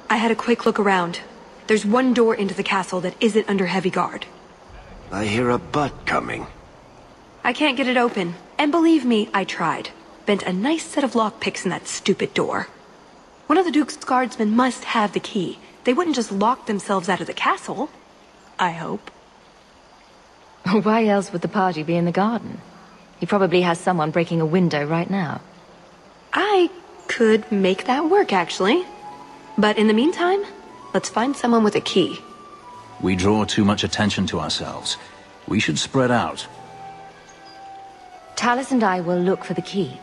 I had a quick look around. There's one door into the castle that isn't under heavy guard. I hear a butt coming. I can't get it open. And believe me, I tried. Bent a nice set of lockpicks in that stupid door. One of the Duke's guardsmen must have the key. They wouldn't just lock themselves out of the castle. I hope. Why else would the party be in the garden? He probably has someone breaking a window right now. I could make that work, actually. But in the meantime, let's find someone with a key. We draw too much attention to ourselves. We should spread out. Tallis and I will look for the key.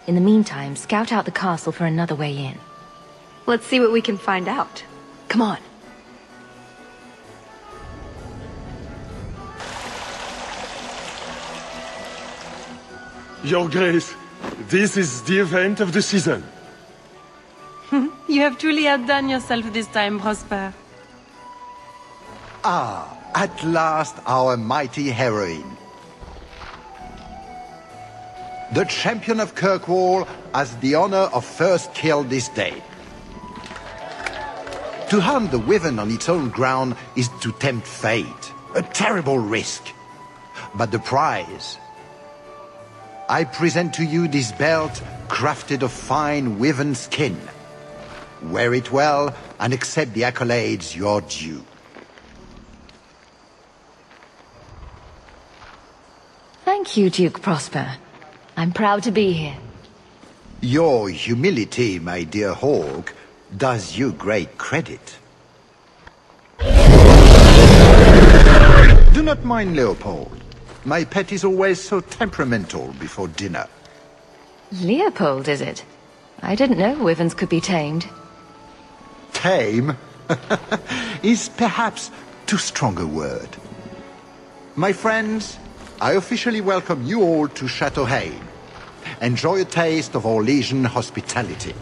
In the meantime, scout out the castle for another way in. Let's see what we can find out. Come on. Your Grace, this is the event of the season. You have truly outdone yourself this time, Prosper. Ah, at last our mighty heroine. The champion of Kirkwall has the honor of first kill this day. To hunt the wyvern on its own ground is to tempt fate. A terrible risk. But the prize... I present to you this belt crafted of fine wyvern skin. Wear it well and accept the accolades you're due. Thank you, Duke Prosper. I'm proud to be here. Your humility, my dear Hawke, does you great credit. Do not mind Leopold. My pet is always so temperamental before dinner. Leopold, is it? I didn't know wyverns could be tamed. Tame is perhaps too strong a word. My friends, I officially welcome you all to Chateau Hain. Enjoy a taste of Orlesian hospitality.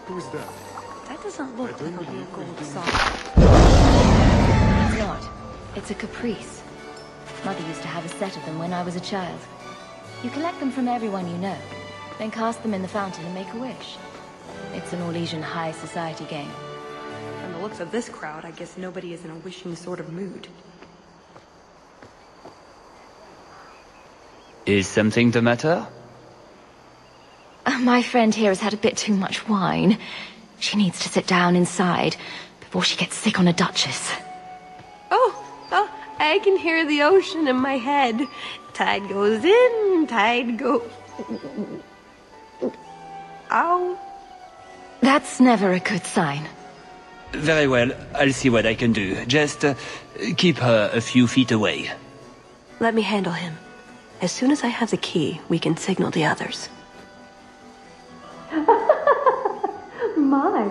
Who's that? That doesn't look like a real gold sock. It's not. It's a caprice. Mother used to have a set of them when I was a child. You collect them from everyone you know, then cast them in the fountain and make a wish. It's an Orlesian high society game. From the looks of this crowd, I guess nobody is in a wishing sort of mood. Is something the matter? My friend here has had a bit too much wine. She needs to sit down inside before she gets sick on a duchess. Oh, I can hear the ocean in my head. Tide goes in, tide goes... Ow. That's never a good sign. Very well, I'll see what I can do. Just keep her a few feet away. Let me handle him. As soon as I have the key, we can signal the others. My,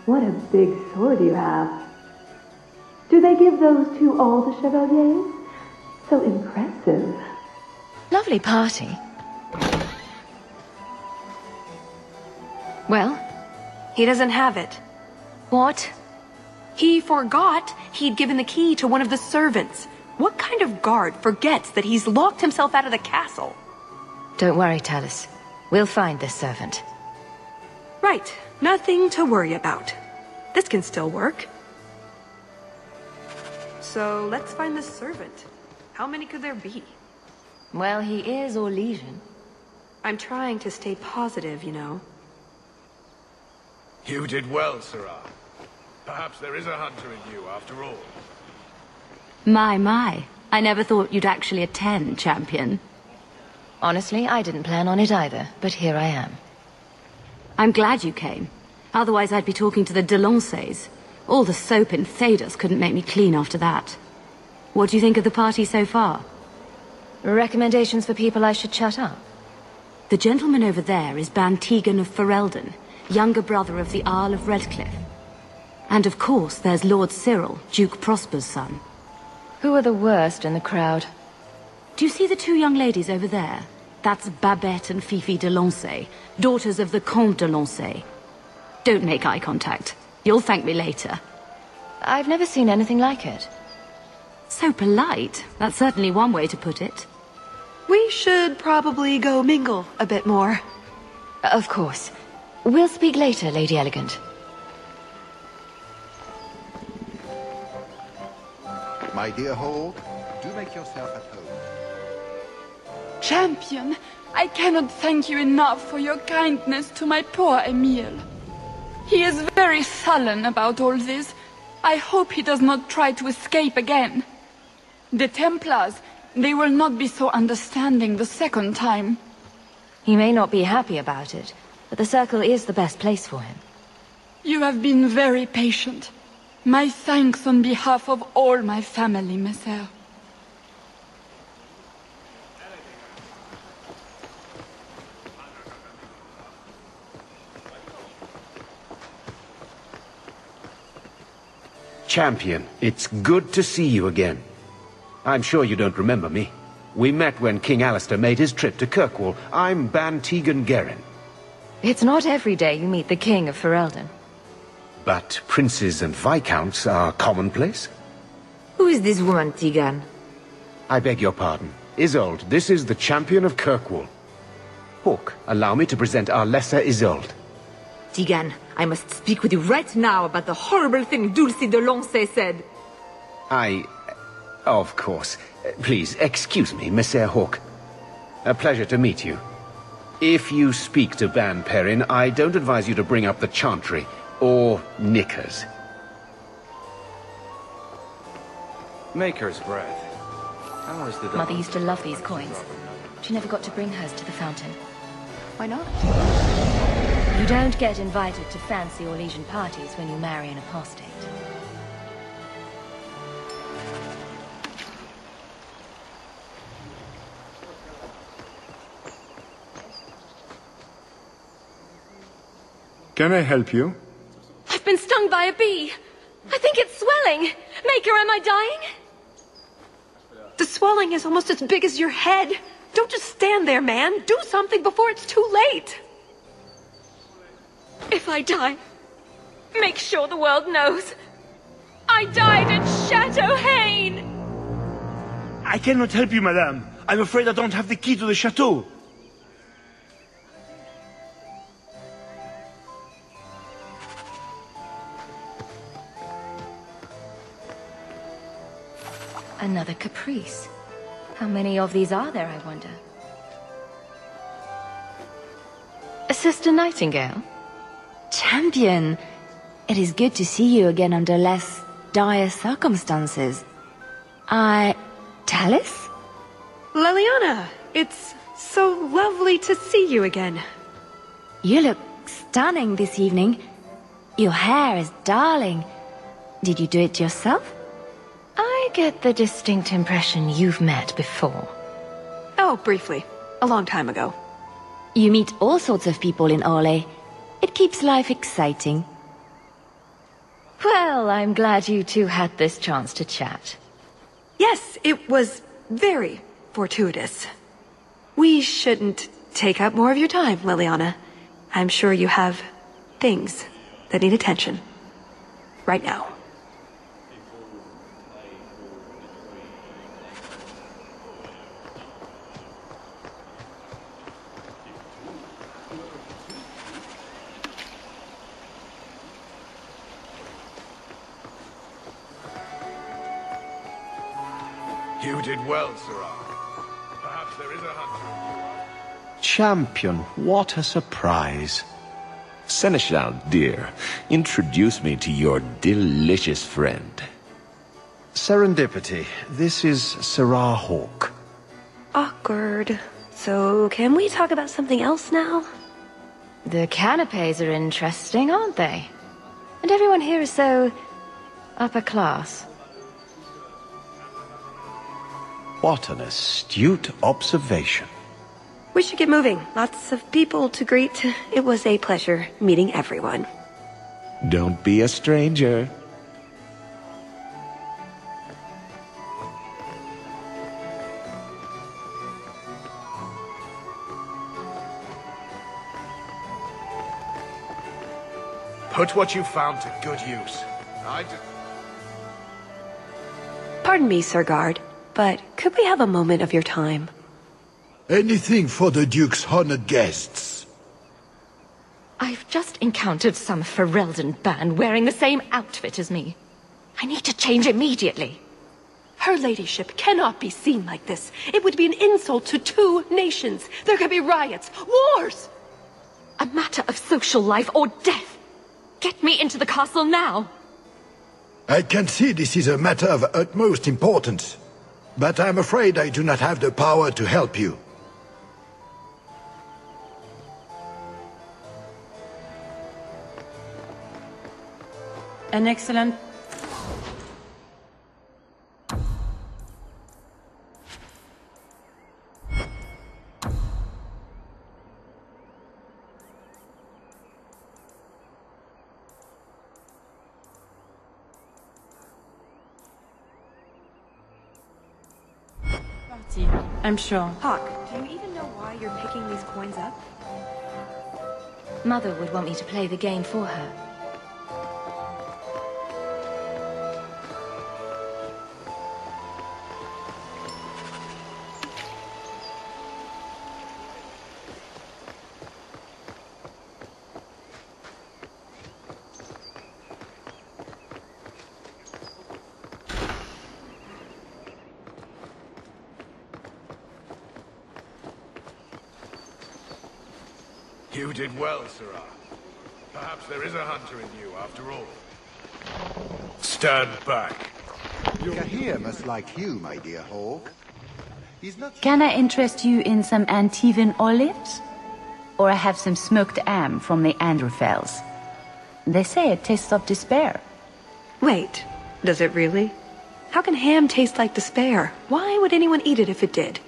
what a big sword you have. Do they give those to all the chevaliers? So impressive. Lovely party. Well? He doesn't have it. What? He forgot he'd given the key to one of the servants. What kind of guard forgets that he's locked himself out of the castle? Don't worry, Tallis. We'll find this servant. Right. Nothing to worry about. This can still work. So, let's find the servant. How many could there be? Well, he is Orlesian. I'm trying to stay positive, you know. You did well, Sirrah. Perhaps there is a hunter in you, after all. My. I never thought you'd actually attend, champion. Honestly, I didn't plan on it either, but here I am. I'm glad you came. Otherwise I'd be talking to the Delanceys. All the soap in Tethras couldn't make me clean after that. What do you think of the party so far? Recommendations for people I should shut up? The gentleman over there is Bantegan of Ferelden, younger brother of the Earl of Redcliffe. And of course there's Lord Cyril, Duke Prosper's son. Who are the worst in the crowd? Do you see the two young ladies over there? That's Babette and Fifi de Lancey, daughters of the Comte de Lancey. Don't make eye contact. You'll thank me later. I've never seen anything like it. So polite. That's certainly one way to put it. We should probably go mingle a bit more. Of course. We'll speak later, Lady Elegant. My dear Hawke, do make yourself at home. Champion, I cannot thank you enough for your kindness to my poor Emile. He is very sullen about all this. I hope he does not try to escape again. The Templars, they will not be so understanding the second time. He may not be happy about it, but the Circle is the best place for him. You have been very patient. My thanks on behalf of all my family, Messer. Champion, it's good to see you again. I'm sure you don't remember me. We met when King Alistair made his trip to Kirkwall. I'm Ban Tegan Gerin. It's not every day you meet the King of Ferelden. But princes and viscounts are commonplace. Who is this woman, Tegan? I beg your pardon. Isolde, this is the champion of Kirkwall. Hawke, allow me to present our lesser Isolde. Tegan, I must speak with you right now about the horrible thing Dulce de Lancey said. Of course. Please, excuse me, Messer Hawke. A pleasure to meet you. If you speak to Ban Perrin, I don't advise you to bring up the Chantry, or knickers. Maker's breath. How is the Mother used to love these coins. She never got to bring hers to the fountain. Why not? You don't get invited to fancy or Legion parties when you marry an apostate. Can I help you? I've been stung by a bee. I think it's swelling. Maker, am I dying? The swelling is almost as big as your head. Don't just stand there, man. Do something before it's too late. If I die, make sure the world knows. I died at Chateau Haine! I cannot help you, madame. I'm afraid I don't have the key to the chateau. Another caprice. How many of these are there, I wonder? Sister Nightingale? Champion! It is good to see you again under less dire circumstances. Tallis? Leliana, it's so lovely to see you again. You look stunning this evening. Your hair is darling. Did you do it yourself? I get the distinct impression you've met before. Oh, briefly. A long time ago. You meet all sorts of people in Orlais. It keeps life exciting. Well, I'm glad you two had this chance to chat. Yes, it was very fortuitous. We shouldn't take up more of your time, Leliana. I'm sure you have things that need attention. Right now. You did well, Sirrah. Perhaps there is a hunter. Champion, what a surprise. Seneschal, dear, introduce me to your delicious friend. Serendipity. This is Sirrah Hawke. Awkward. So, can we talk about something else now? The canapes are interesting, aren't they? And everyone here is so upper class. What an astute observation. We should get moving. Lots of people to greet. It was a pleasure meeting everyone. Don't be a stranger. Put what you found to good use. Pardon me, Sir Guard, but could we have a moment of your time? Anything for the Duke's honored guests. I've just encountered some Ferelden band wearing the same outfit as me. I need to change immediately. Her ladyship cannot be seen like this. It would be an insult to 2 nations. There could be riots, wars! A matter of social life or death. Get me into the castle now. I can see this is a matter of utmost importance, but I'm afraid I do not have the power to help you. An excellent... I'm sure. Hawke, do you even know why you're picking these coins up? Mother would want me to play the game for her. You did well, Sirrah. Perhaps there is a hunter in you, after all. Stand back. Kahir must like you, my dear Hawke. He's not... Can I interest you in some Antivan olives? Or I have some smoked ham from the Androfels. They say it tastes of despair. Wait, does it really? How can ham taste like despair? Why would anyone eat it if it did?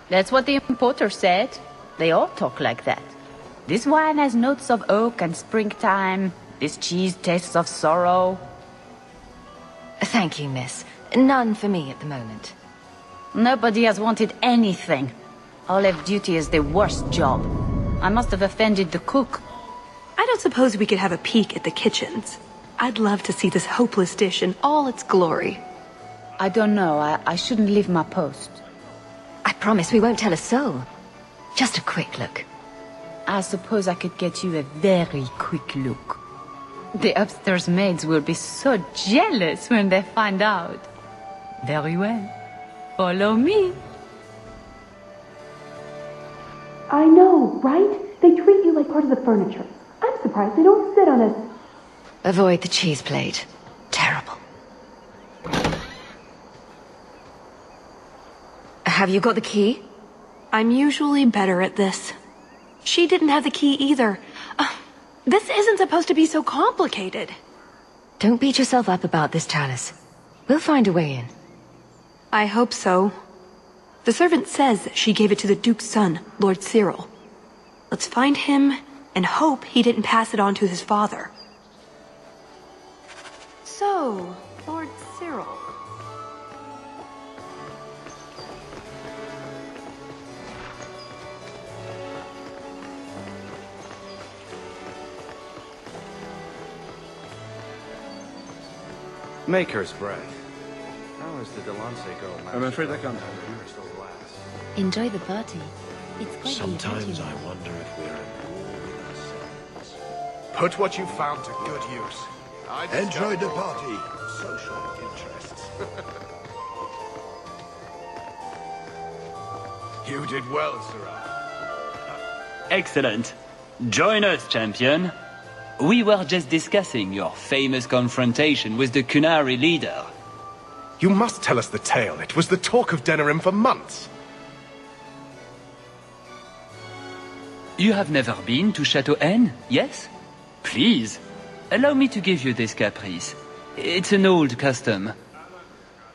That's what the importer said. They all talk like that. This wine has notes of oak and springtime. This cheese tastes of sorrow. Thank you, miss. None for me at the moment. Nobody has wanted anything. Olive duty is the worst job. I must have offended the cook. I don't suppose we could have a peek at the kitchens. I'd love to see this hopeless dish in all its glory. I don't know. I shouldn't leave my post. I promise we won't tell a soul. Just a quick look. I suppose I could get you a very quick look. The upstairs maids will be so jealous when they find out. Very well. Follow me. I know, right? They treat you like part of the furniture. I'm surprised they don't sit on it. Avoid the cheese plate. Terrible. Have you got the key? I'm usually better at this. She didn't have the key either. This isn't supposed to be so complicated. Don't beat yourself up about this, Chalice. We'll find a way in. I hope so. The servant says she gave it to the Duke's son, Lord Cyril. Let's find him and hope he didn't pass it on to his father. So, Lord Cyril. Maker's breath. How is the Delance girl? I'm afraid I can't. Enjoy the party. It's quite Sometimes I wonder if we're at war with ourselves. Put what you found to good use. Enjoy the party. Social interests. You did well, Sirrah. Excellent. Join us, champion. We were just discussing your famous confrontation with the Kunari leader. You must tell us the tale. It was the talk of Denerim for months. You have never been to Chateau N, yes? Please, allow me to give you this caprice. It's an old custom.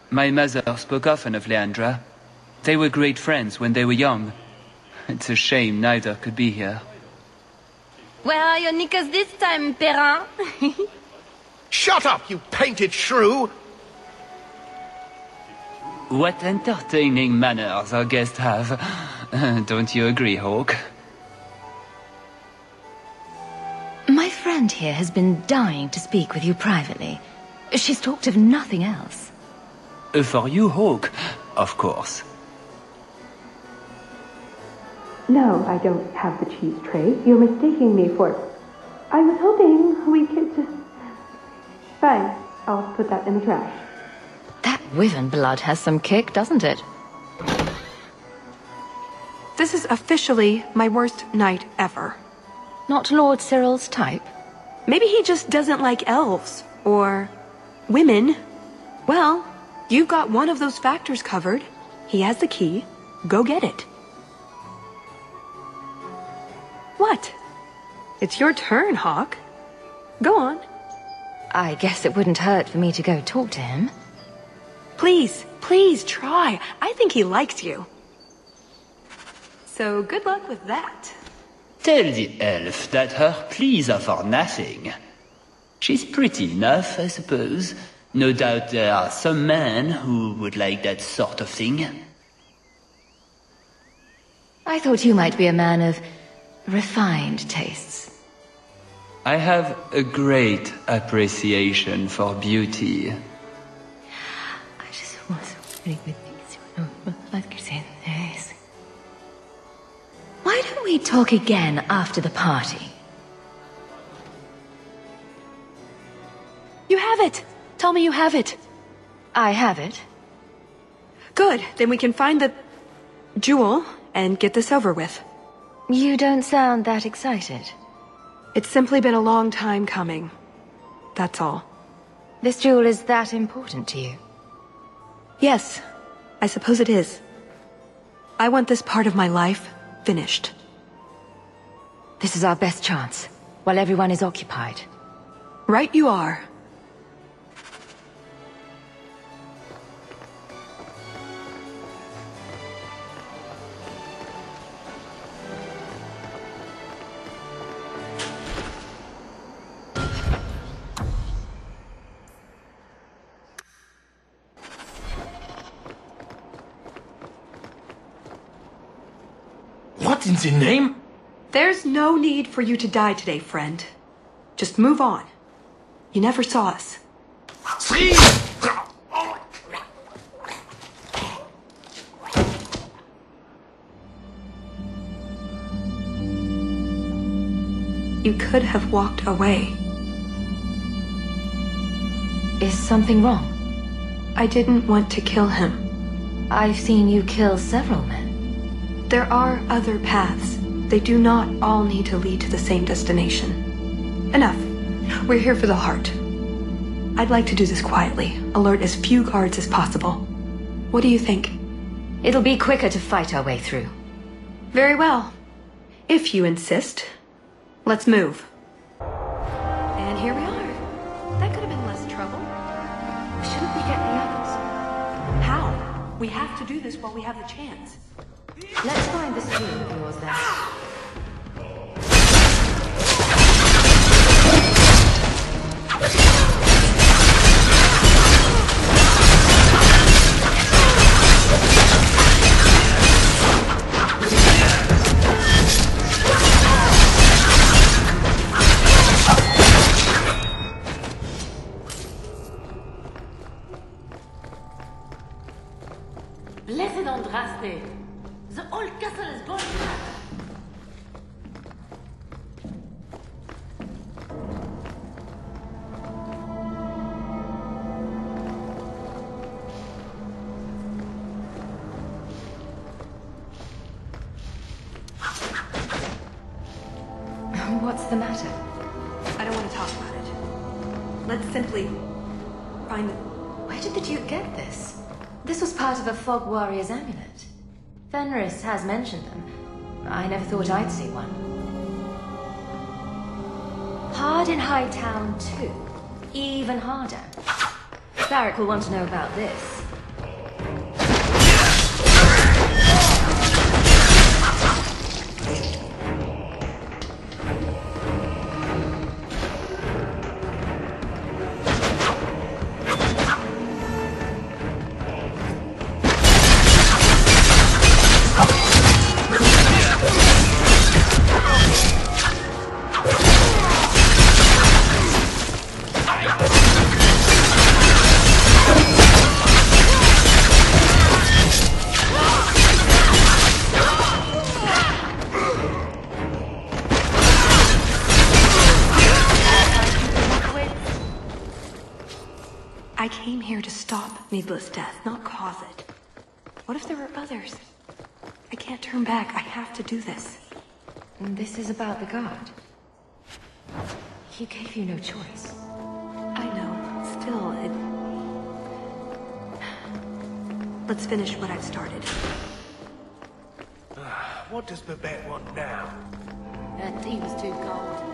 My mother spoke often of Leandra. They were great friends when they were young. It's a shame neither could be here. Where are your knickers this time, Perrin? Shut up, you painted shrew! What entertaining manners our guests have. Don't you agree, Hawke? My friend here has been dying to speak with you privately. She's talked of nothing else. For you, Hawke, of course. No, I don't have the cheese tray. You're mistaking me for... I was hoping we could just... Fine, I'll put that in the trash. That wyvern blood has some kick, doesn't it? This is officially my worst night ever. Not Lord Cyril's type? Maybe he just doesn't like elves. Or... women. Well, you've got one of those factors covered. He has the key. Go get it. What? It's your turn, Hawke. Go on. I guess it wouldn't hurt for me to go talk to him. Please, please try. I think he likes you. So good luck with that. Tell the elf that her pleas are for nothing. She's pretty enough, I suppose. No doubt there are some men who would like that sort of thing. I thought you might be a man of refined tastes. I have a great appreciation for beauty. I just was really with these. Why don't we talk again after the party? You have it! Tell me you have it. I have it. Good, then we can find the... jewel and get this over with. You don't sound that excited. It's simply been a long time coming. That's all. This jewel is that important to you? Yes, I suppose it is. I want this part of my life finished. This is our best chance, while everyone is occupied. Right you are. What in the name? There's no need for you to die today, friend. Just move on. You never saw us. You could have walked away. Is something wrong? I didn't want to kill him. I've seen you kill several men. There are other paths. They do not all need to lead to the same destination. Enough. We're here for the heart. I'd like to do this quietly. Alert as few guards as possible. What do you think? It'll be quicker to fight our way through. Very well. If you insist. Let's move. And here we are. That could have been less trouble. Shouldn't we get the others? How? We have to do this while we have the chance. Let's find this jewel of yours then. Blessed Andraste! The old castle is going back! What's the matter? I don't want to talk about it. Let's simply find the... Where did the Duke get this? This was part of a Fog Warrior's amulet. Fenris has mentioned them. I never thought I'd see one. Hard in Hightown, too. Even harder. Varric will want to know about this. came here to stop needless death, not cause it. What if there are others? I can't turn back. I have to do this. And this is about the guard. He gave you no choice. I know. Still, it... Let's finish what I've started. What does Babette want now? That tea was too cold.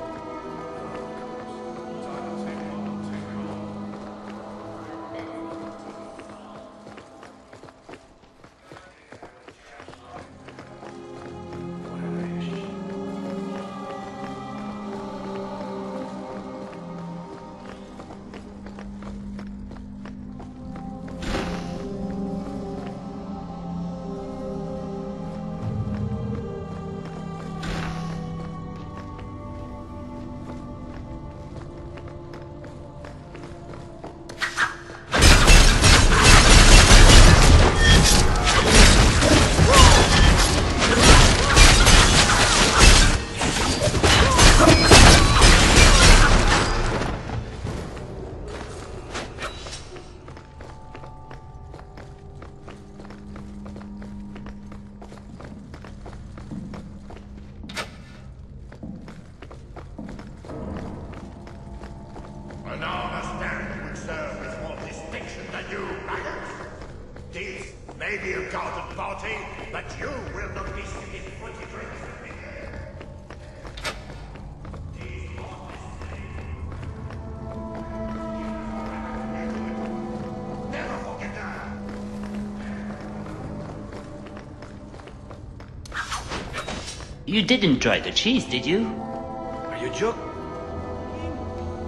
You didn't try the cheese, did you? Are you joking?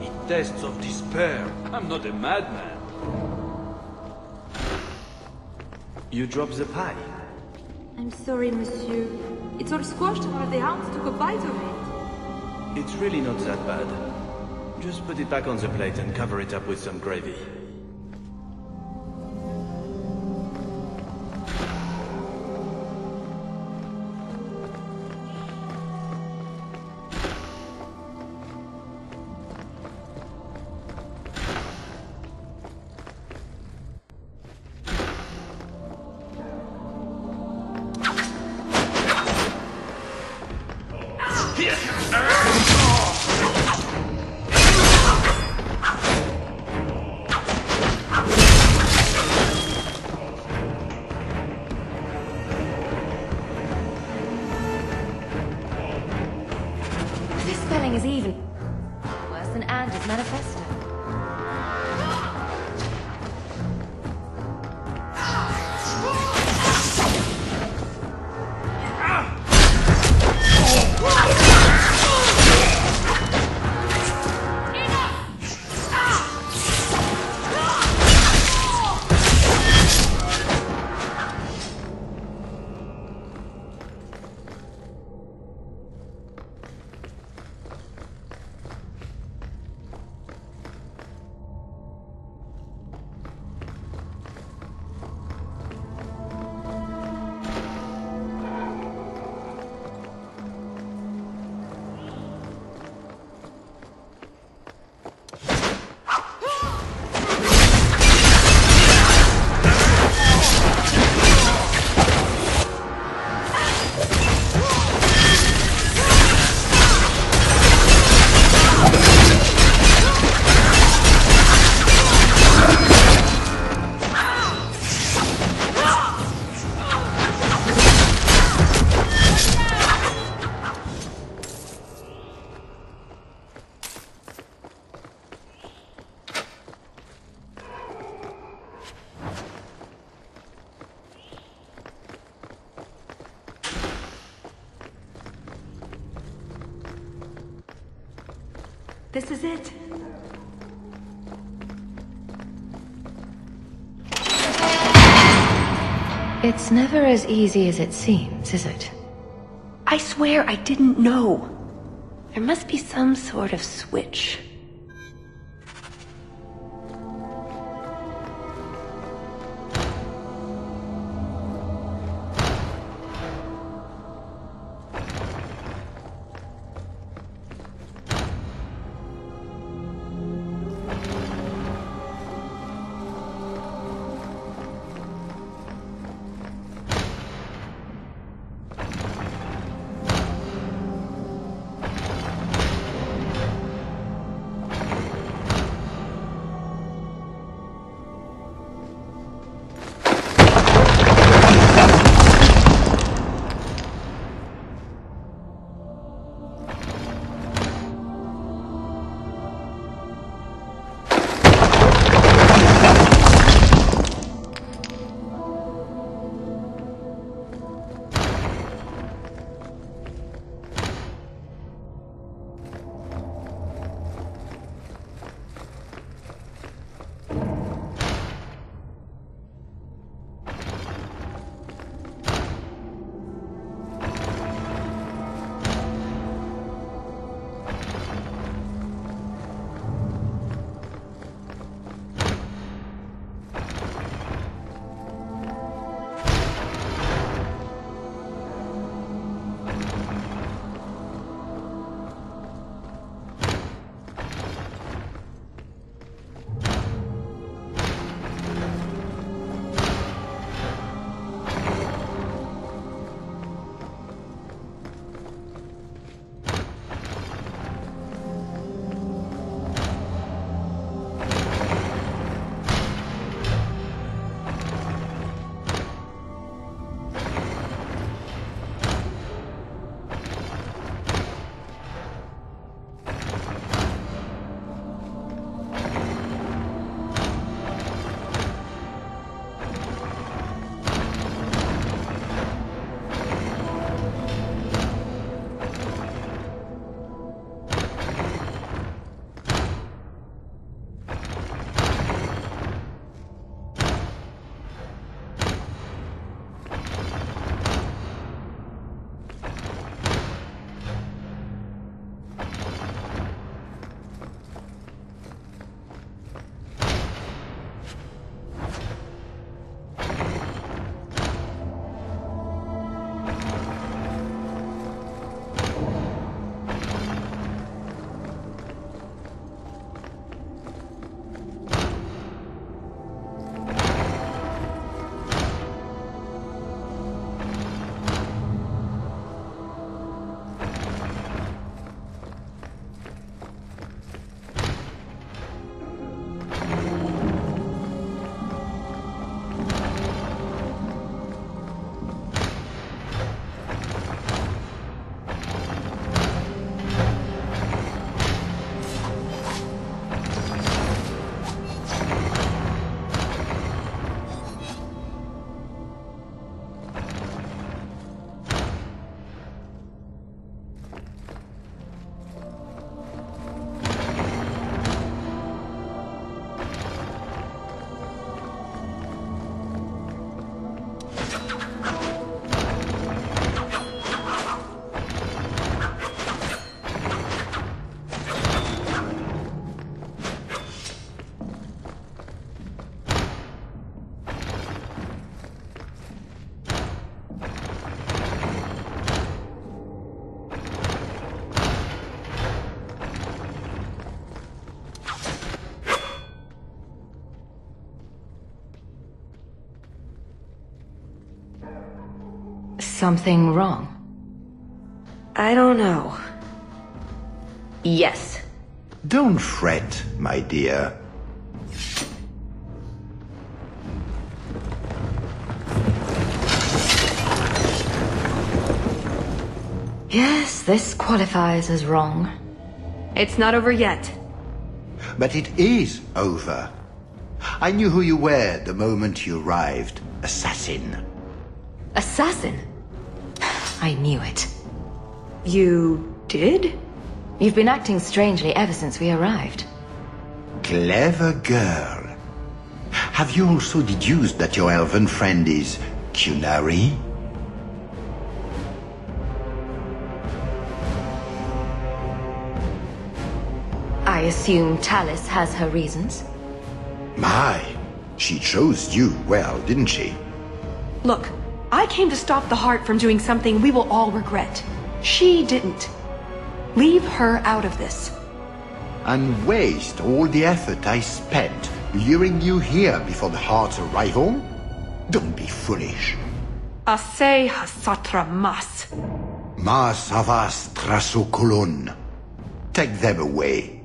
It tastes of despair. I'm not a madman. You dropped the pie. I'm sorry, monsieur. It's all squashed and one of the hounds took a bite of it. It's really not that bad. Just put it back on the plate and cover it up with some gravy. This is it. It's never as easy as it seems, is it? I swear I didn't know. There must be some sort of switch. something wrong? I don't know. Yes. Don't fret, my dear. Yes, this qualifies as wrong. It's not over yet. But it is over. I knew who you were the moment you arrived. Assassin. Assassin? I knew it. You did? You've been acting strangely ever since we arrived. Clever girl. Have you also deduced that your elven friend is Qunari? I assume Talus has her reasons? My, she chose you well, didn't she? Look, I came to stop the Heart from doing something we will all regret. She didn't. Leave her out of this. And waste all the effort I spent luring you here before the Heart's arrival? Don't be foolish. Assez hasatra mas. Mas avas trasokolon. Take them away.